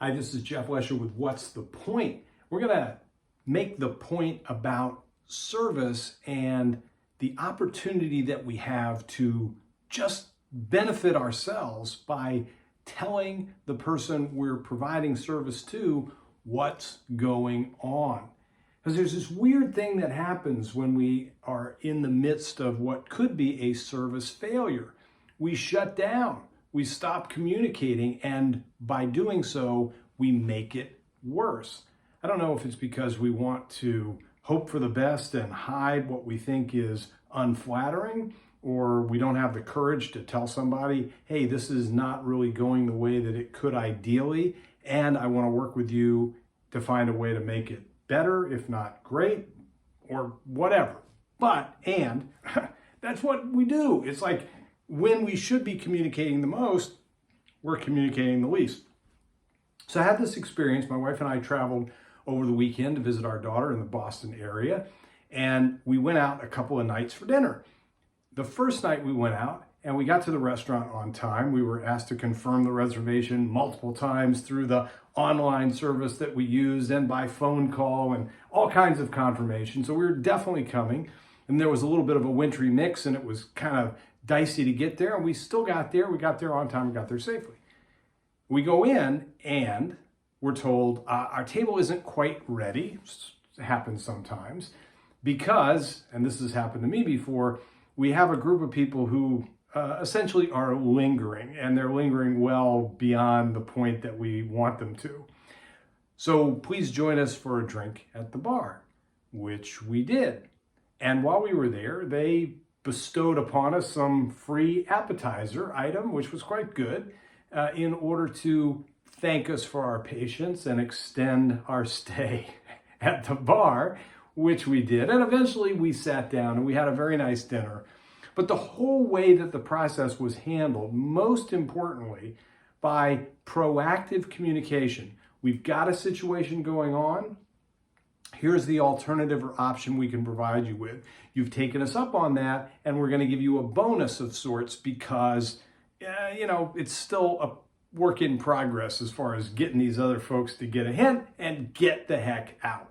Hi, this is Jeff Lesher with What's the Point? We're going to make the point about service and the opportunity that we have to just benefit ourselves by telling the person we're providing service to what's going on. Because there's this weird thing that happens when we are in the midst of what could be a service failure. We shut down. We stop communicating, and by doing so, we make it worse. I don't know if it's because we want to hope for the best and hide what we think is unflattering, or we don't have the courage to tell somebody, hey, this is not really going the way that it could ideally, and I want to work with you to find a way to make it better, if not great, or whatever. And that's what we do. It's like, when we should be communicating the most, we're communicating the least. So I had this experience. My wife and I traveled over the weekend to visit our daughter in the Boston area, and we went out a couple of nights for dinner. The first night we went out and we got to the restaurant on time. We were asked to confirm the reservation multiple times through the online service that we used and by phone call and all kinds of confirmation. So we were definitely coming, and there was a little bit of a wintry mix, and it was kind of dicey to get there, and we still got there. We got there on time, we got there safely. We go in and we're told our table isn't quite ready. It happens sometimes because, and this has happened to me before, we have a group of people who essentially are lingering, and they're lingering well beyond the point that we want them to. So please join us for a drink at the bar, which we did. And while we were there, they bestowed upon us some free appetizer item, which was quite good, in order to thank us for our patience and extend our stay at the bar, which we did. And eventually we sat down and we had a very nice dinner. But the whole way that the process was handled, most importantly, by proactive communication. We've got a situation going on. Here's the alternative or option we can provide you with. You've taken us up on that, and we're going to give you a bonus of sorts because, it's still a work in progress as far as getting these other folks to get a hint and get the heck out.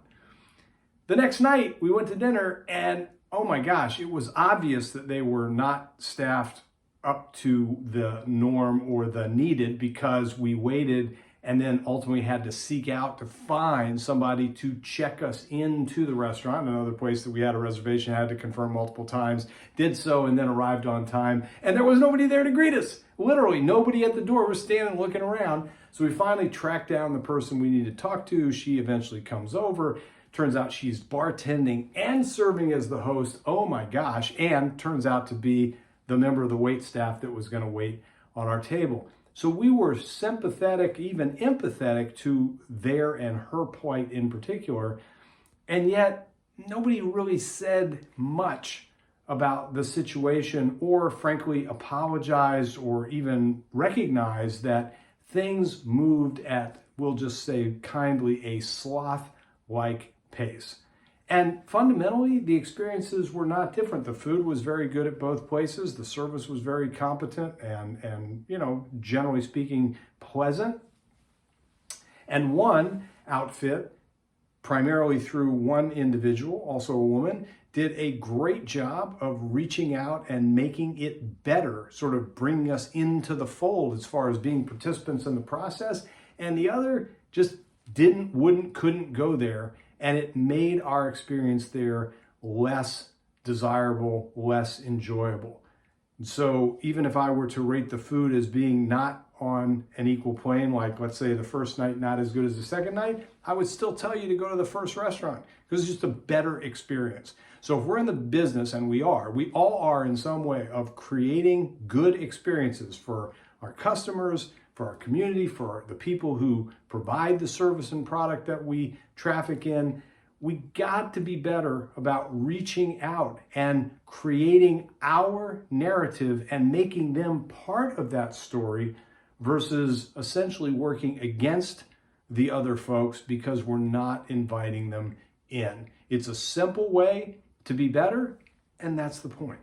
The next night, we went to dinner, and oh my gosh, it was obvious that they were not staffed up to the norm or the needed, because we waited and then ultimately had to seek out to find somebody to check us into the restaurant. Another place that we had a reservation, had to confirm multiple times, did so, and then arrived on time. And there was nobody there to greet us. Literally, nobody at the door was standing looking around. So we finally tracked down the person we needed to talk to. She eventually comes over. Turns out she's bartending and serving as the host. Oh my gosh. And turns out to be the member of the wait staff that was going to wait on our table. So we were sympathetic, even empathetic to their and her plight in particular, and yet nobody really said much about the situation or frankly apologized or even recognized that things moved at, we'll just say kindly, a sloth-like pace. And fundamentally, the experiences were not different. The food was very good at both places. The service was very competent and generally speaking, pleasant. And one outfit, primarily through one individual, also a woman, did a great job of reaching out and making it better, sort of bringing us into the fold as far as being participants in the process. And the other just couldn't go there. And it made our experience there less desirable, less enjoyable. And so even if I were to rate the food as being not on an equal plane, like let's say the first night not as good as the second night, I would still tell you to go to the first restaurant because it's just a better experience. So if we're in the business, and we all are in some way, of creating good experiences for our customers, for our community, for the people who provide the service and product that we traffic in, we got to be better about reaching out and creating our narrative and making them part of that story versus essentially working against the other folks because we're not inviting them in. It's a simple way to be better, and that's the point.